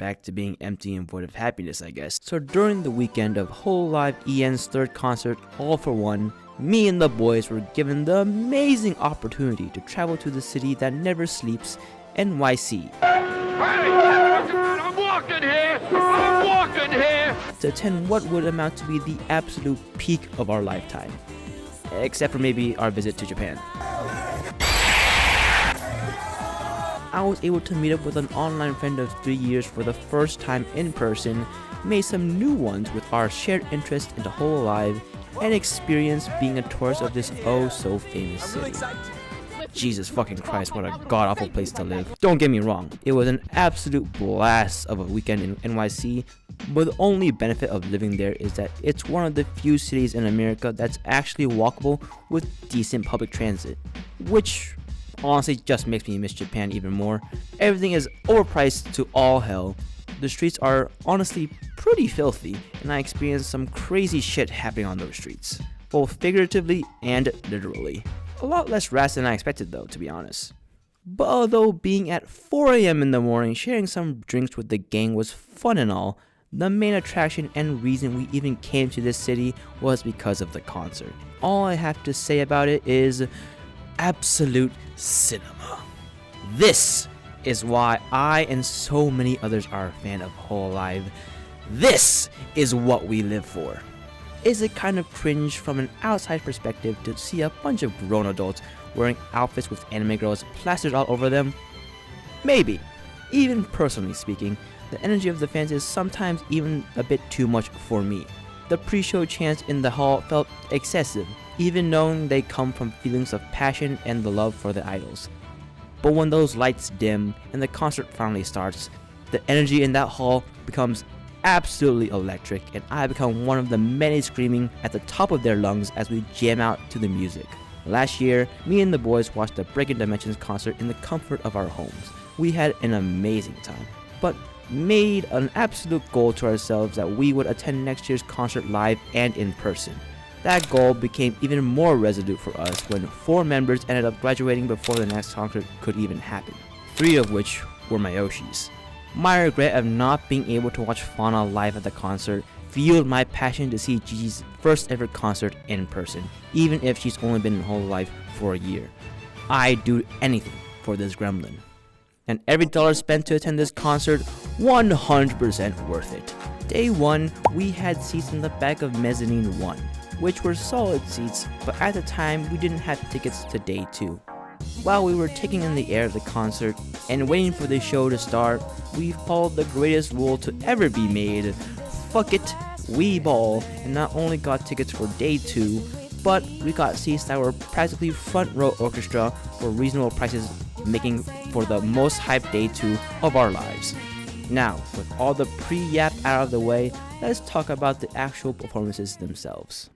back to being empty and void of happiness, I guess. So during the weekend of Hololive EN's third concert, All for One, me and the boys were given the amazing opportunity to travel to the city that never sleeps, NYC. I'm walking here! I'm walking here! To attend what would amount to be the absolute peak of our lifetime. Except for maybe our visit to Japan. I was able to meet up with an online friend of 3 years for the first time in person, made some new ones with our shared interest in the Hololive, and experienced being a tourist of this oh so famous city. Jesus fucking Christ, what a god-awful place to live. Don't get me wrong, it was an absolute blast of a weekend in NYC, but the only benefit of living there is that it's one of the few cities in America that's actually walkable with decent public transit, which honestly just makes me miss Japan even more. Everything is overpriced to all hell. The streets are honestly pretty filthy, and I experienced some crazy shit happening on those streets, both figuratively and literally. A lot less rats than I expected though, to be honest. But although being at 4 AM in the morning sharing some drinks with the gang was fun and all, the main attraction and reason we even came to this city was because of the concert. All I have to say about it is absolute cinema. This is why I and so many others are a fan of Hololive. This is what we live for. Is it kind of cringe from an outside perspective to see a bunch of grown adults wearing outfits with anime girls plastered all over them? Maybe. Even personally speaking, the energy of the fans is sometimes even a bit too much for me. The pre-show chants in the hall felt excessive, even knowing they come from feelings of passion and the love for the idols. But when those lights dim and the concert finally starts, the energy in that hall becomes absolutely electric, and I become one of the many screaming at the top of their lungs as we jam out to the music. Last year, me and the boys watched the Breaking Dimensions concert in the comfort of our homes. We had an amazing time, but made an absolute goal to ourselves that we would attend next year's concert live and in person. That goal became even more resolute for us when 4 members ended up graduating before the next concert could even happen, 3 of which were my Yoshis. My regret of not being able to watch Fauna live at the concert fueled my passion to see Gigi's first ever concert in person, even if she's only been in Hololive for a year. I'd do anything for this gremlin. And every dollar spent to attend this concert, 100% worth it. Day 1, we had seats in the back of Mezzanine 1, which were solid seats, but at the time we didn't have tickets to Day 2. While we were taking in the air of the concert and waiting for the show to start, we followed the greatest rule to ever be made. Fuck it, we ball, and not only got tickets for Day 2, but we got seats that were practically front row orchestra for reasonable prices, making for the most hyped Day 2 of our lives. Now, with all the pre-yap out of the way, let's talk about the actual performances themselves.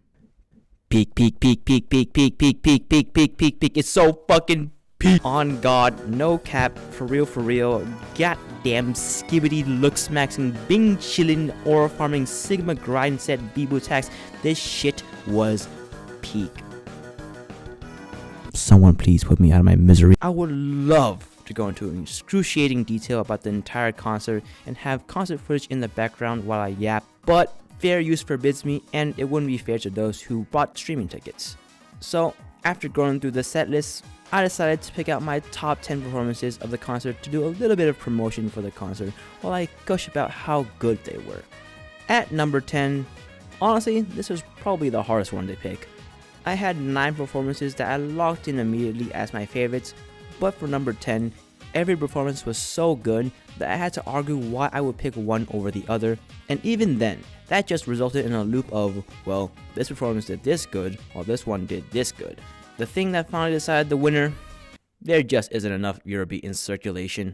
Peak, peak, peak, peak, peak, peak, peak, peak, peak, peak, peak, peak. It's so fucking peak. On God, no cap, for real, goddamn skibbity look smacking, bing chillin', aura farming, sigma grind set, bibu tax. This shit was peak. Someone please put me out of my misery. I would love to go into excruciating detail about the entire concert and have concert footage in the background while I yap, but fair use forbids me, and it wouldn't be fair to those who bought streaming tickets. So, after going through the set list, I decided to pick out my top 10 performances of the concert to do a little bit of promotion for the concert while I gush about how good they were. At number 10, honestly, this was probably the hardest one to pick. I had 9 performances that I locked in immediately as my favorites, but for number 10, every performance was so good that I had to argue why I would pick one over the other, and even then, that just resulted in a loop of, well, this performance did this good, while this one did this good. The thing that finally decided the winner, there just isn't enough Eurobeat in circulation.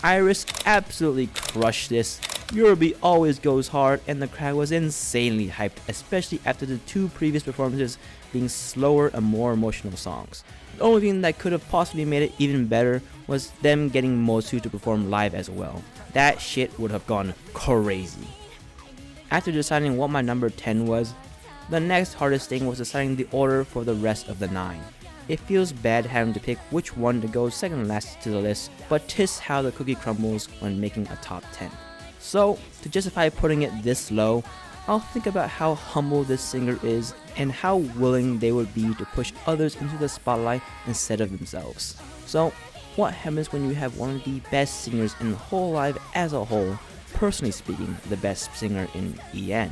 Iris absolutely crushed this. Eurobeat always goes hard, and the crowd was insanely hyped, especially after the 2 previous performances being slower and more emotional songs. The only thing that could have possibly made it even better was them getting Mosu to perform live as well. That shit would have gone crazy. After deciding what my number 10 was, the next hardest thing was deciding the order for the rest of the 9. It feels bad having to pick which one to go second last to the list, but 'tis how the cookie crumbles when making a top 10. So, to justify putting it this low, I'll think about how humble this singer is and how willing they would be to push others into the spotlight instead of themselves. So, what happens when you have one of the best singers in Hololive as a whole, personally speaking, the best singer in EN,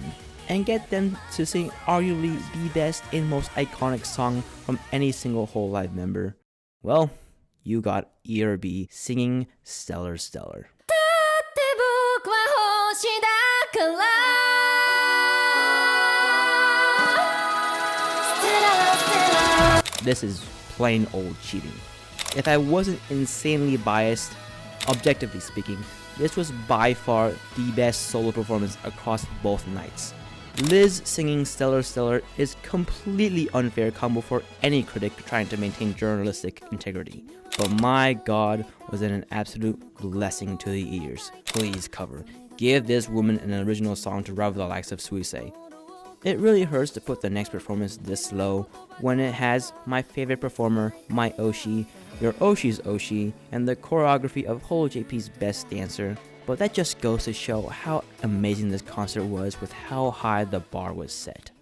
and get them to sing arguably the best and most iconic song from any single Hololive member? Well, you got ERB singing Stellar Stellar. This is plain old cheating. If I wasn't insanely biased, objectively speaking, this was by far the best solo performance across both nights. Liz singing Stellar Stellar is completely unfair combo for any critic trying to maintain journalistic integrity. But my god, was it an absolute blessing to the ears. Please cover. Give this woman an original song to rival the likes of Suisei. It really hurts to put the next performance this low when it has my favorite performer, my Oshi, your Oshi's Oshi, and the choreography of HoloJP's best dancer. But that just goes to show how amazing this concert was with how high the bar was set.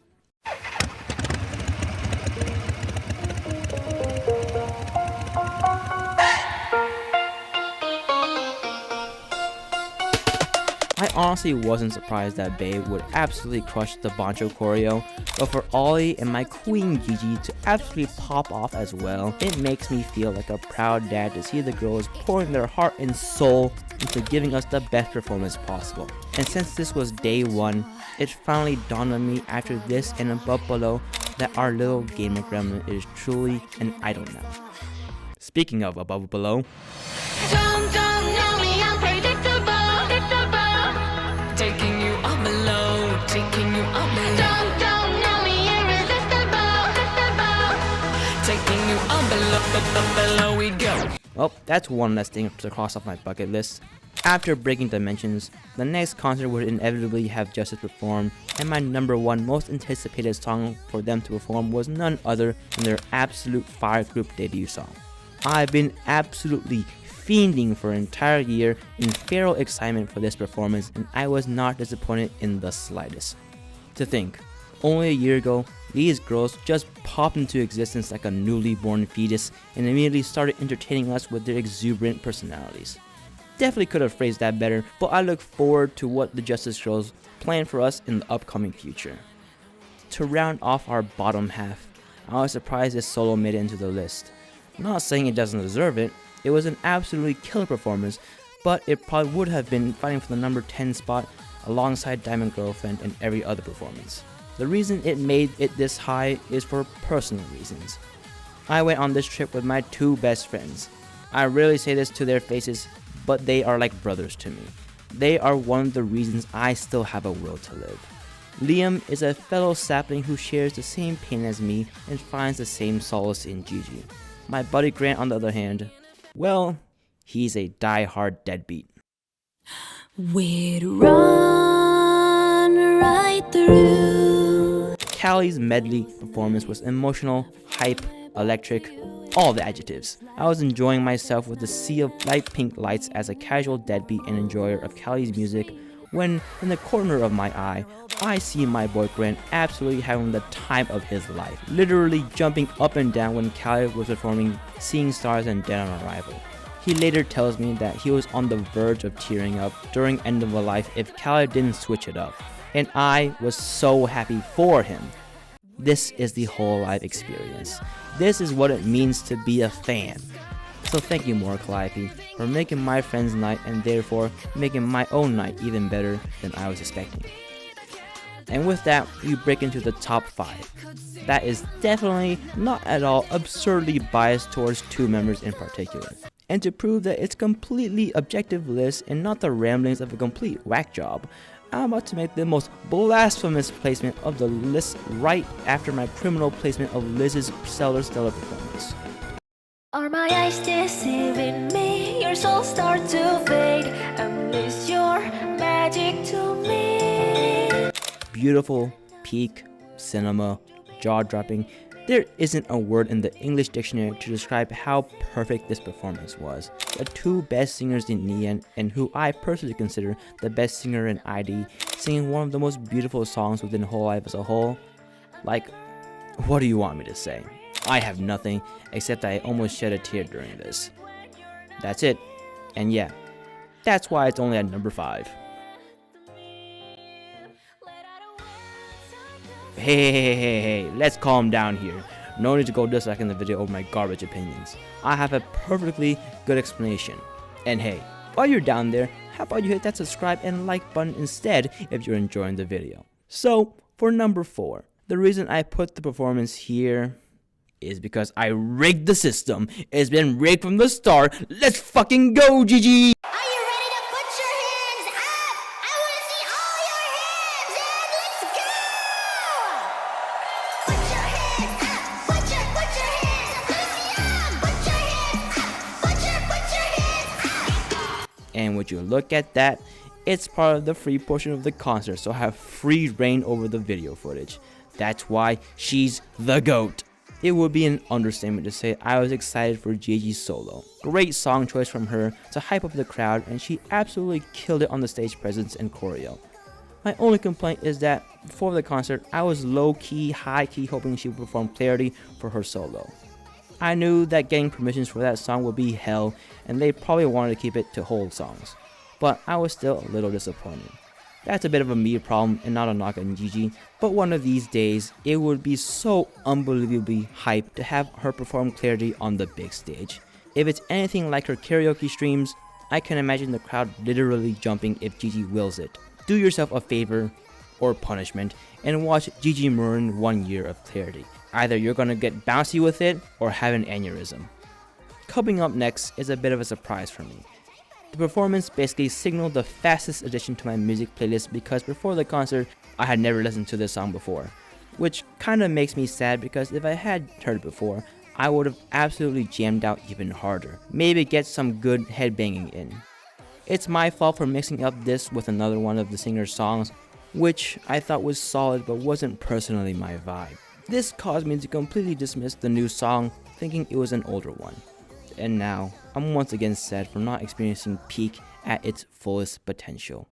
I honestly wasn't surprised that Bae would absolutely crush the Bancho choreo, but for Ollie and my queen Gigi to absolutely pop off as well, it makes me feel like a proud dad to see the girls pouring their heart and soul into giving us the best performance possible. And since this was day 1, it finally dawned on me after this and above below that our little gamer gremlin is truly an idol now. Speaking of above below, taking you up below, taking you up below. Don't know me irresistible, taking you up below we go. well, that's one less thing to cross off my bucket list. After Breaking Dimensions, the next concert would inevitably have Justice perform, and my number 1 most anticipated song for them to perform was none other than their absolute fire group debut song. I've been absolutely fiending for an entire year in feral excitement for this performance, and I was not disappointed in the slightest. To think, only a year ago, these girls just popped into existence like a newly born fetus and immediately started entertaining us with their exuberant personalities. Definitely could have phrased that better, but I look forward to what the Justice Girls plan for us in the upcoming future. To round off our bottom half, I was surprised this solo made it into the list. Not saying it doesn't deserve it, it was an absolutely killer performance, but it probably would have been fighting for the number 10 spot alongside Diamond Girlfriend in every other performance. The reason it made it this high is for personal reasons. I went on this trip with my 2 best friends. I rarely say this to their faces, but they are like brothers to me. They are one of the reasons I still have a will to live. Liam is a fellow sapling who shares the same pain as me and finds the same solace in Gigi. My buddy Grant, on the other hand, well, he's a die-hard deadbeat. We'd run right through. Callie's medley performance was emotional, hype, electric, all the adjectives. I was enjoying myself with the sea of light pink lights as a casual deadbeat and enjoyer of Callie's music when, in the corner of my eye, I see my boy Grant absolutely having the time of his life, literally jumping up and down when Callie was performing Seeing Stars and Dead on Arrival. He later tells me that he was on the verge of tearing up during End of a Life if Callie didn't switch it up, and I was so happy for him. This is the Hololive experience. This is what it means to be a fan. So thank you more, Calliope, for making my friend's night and therefore making my own night even better than I was expecting. And with that, we break into the top 5. That is definitely not at all absurdly biased towards 2 members in particular. And to prove that it's completely objective list and not the ramblings of a complete whack job, I'm about to make the most blasphemous placement of the list right after my criminal placement of Liz's Stellar performance. Are my eyes deceiving me? Your soul starts to fade and miss your magic to me. beautiful, peak, cinema, jaw-dropping. There isn't a word in the English dictionary to describe how perfect this performance was. The two best singers in EN, and who I personally consider the best singer in ID, singing one of the most beautiful songs within Hololive as a whole. Like, what do you want me to say? I have nothing, except I almost shed a tear during this. That's it. And yeah, that's why it's only at number 5. Hey, let's calm down here. No need to go disliking the video over my garbage opinions. I have a perfectly good explanation. And hey, while you're down there, how about you hit that subscribe and like button instead if you're enjoying the video. So, for number 4, the reason I put the performance here is because I rigged the system. It's been rigged from the start. Let's fucking go, GG! Are you ready to put your hands up? I want to see all your hands, and let's go! Put your hands up, put your hands, Lucy up, put your hands up, put your hands up. And would you look at that? It's part of the free portion of the concert, so I have free reign over the video footage. That's why she's the GOAT. It would be an understatement to say I was excited for Gigi's solo. Great song choice from her to hype up the crowd, and she absolutely killed it on the stage presence and choreo. My only complaint is that before the concert, I was low-key, high-key hoping she would perform Clarity for her solo. I knew that getting permissions for that song would be hell, and they probably wanted to keep it to whole songs. But I was still a little disappointed. That's a bit of a me problem and not a knock on Gigi, but one of these days, it would be so unbelievably hyped to have her perform Clarity on the big stage. If it's anything like her karaoke streams, I can imagine the crowd literally jumping if Gigi wills it. Do yourself a favor, or punishment, and watch Gigi ruin 1 year of Clarity. Either you're gonna get bouncy with it, or have an aneurysm. Coming up next is a bit of a surprise for me. The performance basically signaled the fastest addition to my music playlist because before the concert, I had never listened to this song before. Which kinda makes me sad because if I had heard it before, I would have absolutely jammed out even harder. Maybe get some good headbanging in. It's my fault for mixing up this with another one of the singer's songs, which I thought was solid but wasn't personally my vibe. This caused me to completely dismiss the new song, thinking it was an older one. And now, I'm once again sad for not experiencing Peak at its fullest potential.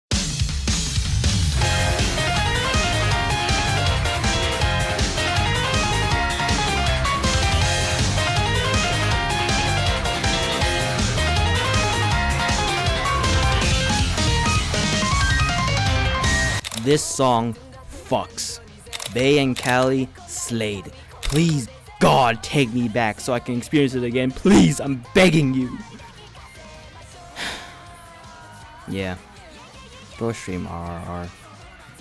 This song fucks. Bae and Callie slayed. Please, God, take me back so I can experience it again. Please, I'm begging you. Yeah. Go stream RRR.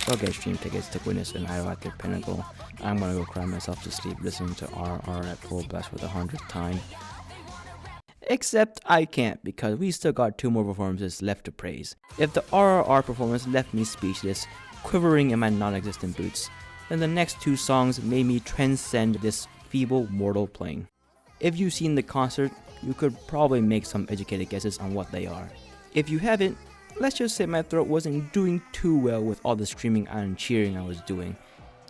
Go get stream tickets to witness an idol at their pinnacle. I'm gonna go cry myself to sleep listening to RRR at full blast for the 100th time. Except I can't because we still got 2 more performances left to praise. If the RRR performance left me speechless, quivering in my non-existent boots, then the next 2 songs made me transcend this feeble mortal plane. If you've seen the concert, you could probably make some educated guesses on what they are. If you haven't, let's just say my throat wasn't doing too well with all the screaming and cheering I was doing.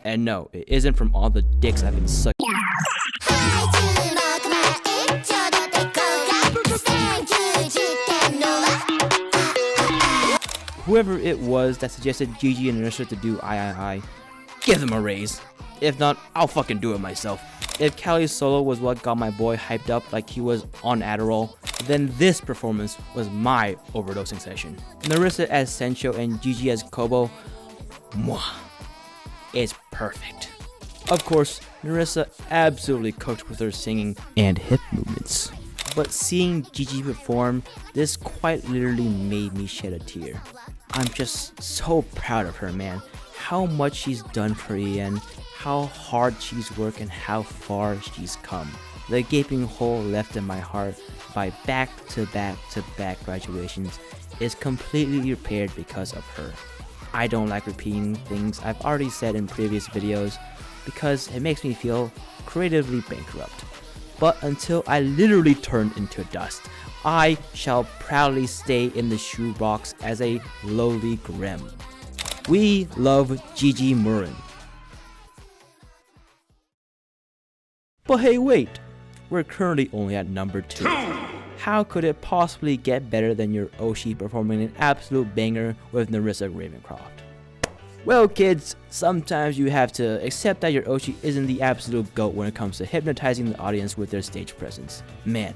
And no, it isn't from all the dicks I've been sucking. Whoever it was that suggested Gigi and Narissa to do I, give them a raise. If not, I'll fucking do it myself. If Callie's solo was what got my boy hyped up like he was on Adderall, then this performance was my overdosing session. Narissa as Sencho and Gigi as Kobo, mwah, it's perfect. Of course, Narissa absolutely cooked with her singing and hip movements. But seeing Gigi perform, this quite literally made me shed a tear. I'm just so proud of her, man. How much she's done for EN, how hard she's worked, and how far she's come. The gaping hole left in my heart by back-to-back graduations is completely repaired because of her. I don't like repeating things I've already said in previous videos because it makes me feel creatively bankrupt. But until I literally turn into dust, I shall proudly stay in the shoebox as a lowly grim. We love Gigi Murin. But hey, wait, we're currently only at number 2. How could it possibly get better than your Oshi performing an absolute banger with Narissa Ravencroft? Well, kids, sometimes you have to accept that your Oshi isn't the absolute GOAT when it comes to hypnotizing the audience with their stage presence. Man,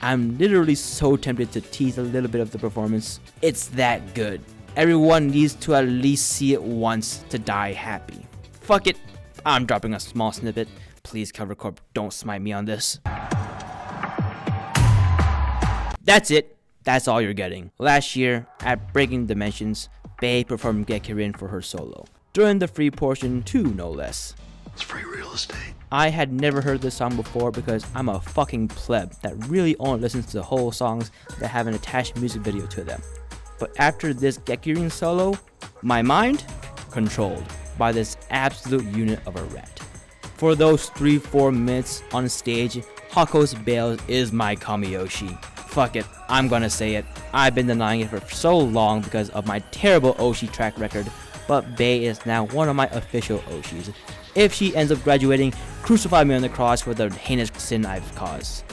I'm literally so tempted to tease a little bit of the performance. It's that good. Everyone needs to at least see it once to die happy. Fuck it, I'm dropping a small snippet. Please, Cover Corp, don't smite me on this. That's it. That's all you're getting. Last year, at Breaking Dimensions, Bae performed Gekirin for her solo. During the free portion too, no less. It's free real estate. I had never heard this song before because I'm a fucking pleb that really only listens to whole songs that have an attached music video to them. But after this Gekirin solo, my mind controlled by this absolute unit of a rat. For those 3-4 minutes on stage, Hako's Bales is my Kamiyoshi. Fuck it, I'm gonna say it. I've been denying it for so long because of my terrible Oshi track record, but Bae is now one of my official Oshis. If she ends up graduating, crucify me on the cross for the heinous sin I've caused.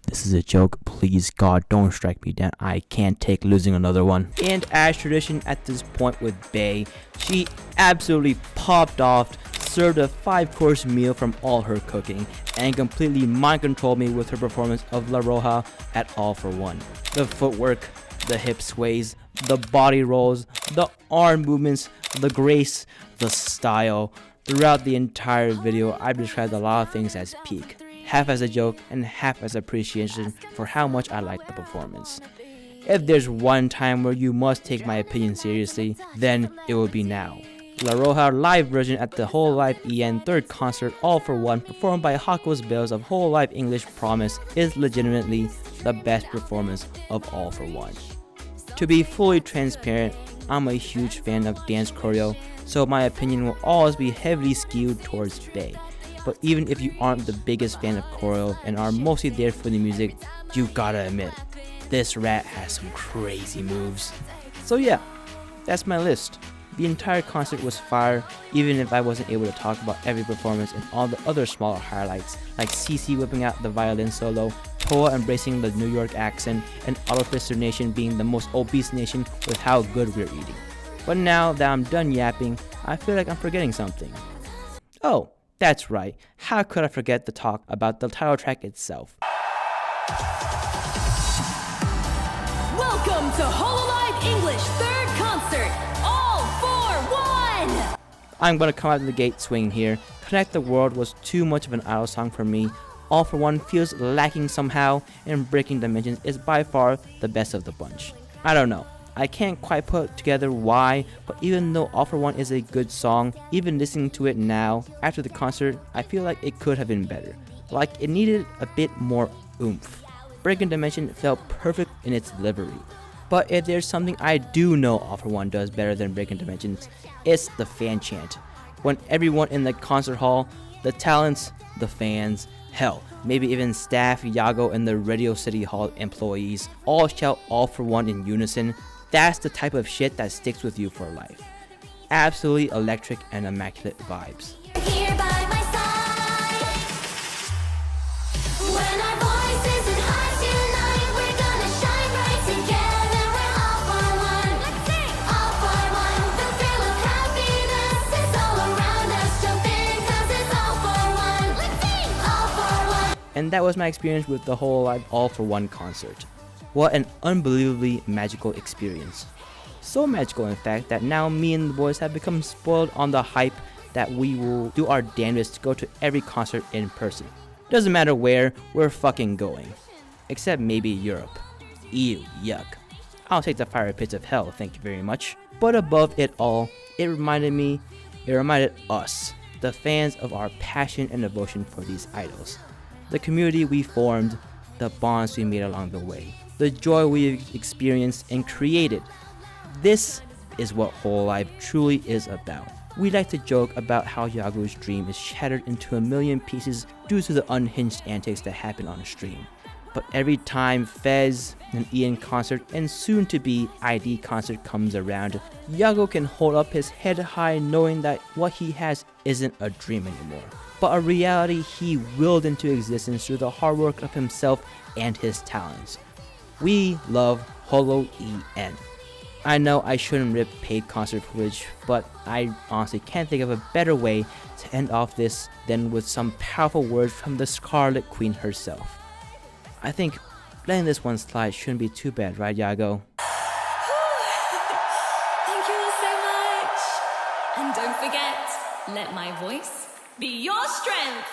This is a joke. Please, God, don't strike me down. I can't take losing another one. And as tradition at this point with Bae, she absolutely popped off, served a 5-course meal from all her cooking, and completely mind-controlled me with her performance of La Roja at All for One. The footwork, the hip sways, the body rolls, the arm movements, the grace, the style. Throughout the entire video, I've described a lot of things as peak, half as a joke and half as appreciation for how much I like the performance. If there's one time where you must take my opinion seriously, then it will be now. La Roja live version at the Hololive EN 3rd concert All for One performed by Hako's Bells of Hololive English Promise is legitimately the best performance of All for One. To be fully transparent, I'm a huge fan of dance choreo, so my opinion will always be heavily skewed towards Bae. But even if you aren't the biggest fan of choreo and are mostly there for the music, you gotta admit, this rat has some crazy moves. So yeah, that's my list. The entire concert was fire, even if I wasn't able to talk about every performance and all the other smaller highlights, like CC whipping out the violin solo, Toa embracing the New York accent, and Autofister Nation being the most obese nation with how good we're eating. But now that I'm done yapping, I feel like I'm forgetting something. Oh, that's right, how could I forget to talk about the title track itself? Welcome to Hololive English 3rd concert, All for One! I'm gonna come out of the gate swinging here. Connect the World was too much of an idol song for me. All for One feels lacking somehow, and Breaking Dimensions is by far the best of the bunch. I don't know, I can't quite put together why, but even though All for One is a good song, even listening to it now, after the concert, I feel like it could have been better. Like it needed a bit more oomph. Breaking Dimension felt perfect in its delivery. But if there's something I do know All for One does better than Breaking Dimensions, it's the fan chant. When everyone in the concert hall, the talents, the fans, hell, maybe even staff, Yago, and the Radio City Hall employees all shout All for One in unison, that's the type of shit that sticks with you for life. Absolutely electric and immaculate vibes. Here by my side. When our voices and hearts unite, we're gonna shine bright together. We're all for one. Let's sing. All for one. The thrill of happiness is all around us. Jump in, 'cause it's all for one. Let's sing. All for one. And that was my experience with the Hololive All for One concert. What an unbelievably magical experience. So magical, in fact, that now me and the boys have become spoiled on the hype that we will do our damnedest to go to every concert in person. Doesn't matter where, we're fucking going. Except maybe Europe. Ew, yuck. I'll take the fire pits of hell, thank you very much. But above it all, it reminded us, the fans, of our passion and devotion for these idols. The community we formed, the bonds we made along the way, the joy we experienced and created. This is what Hololive truly is about. We like to joke about how Yagu's dream is shattered into a million pieces due to the unhinged antics that happen on stream. But every time Fez, an EN concert, and soon to be ID concert comes around, Yago can hold up his head high knowing that what he has isn't a dream anymore, but a reality he willed into existence through the hard work of himself and his talents. We love Holo EN. I know I shouldn't rip paid concert footage, but I honestly can't think of a better way to end off this than with some powerful words from the Scarlet Queen herself. I think letting this one slide shouldn't be too bad, right, Yago? Thank you all so much. And don't forget, let my voice be your strength.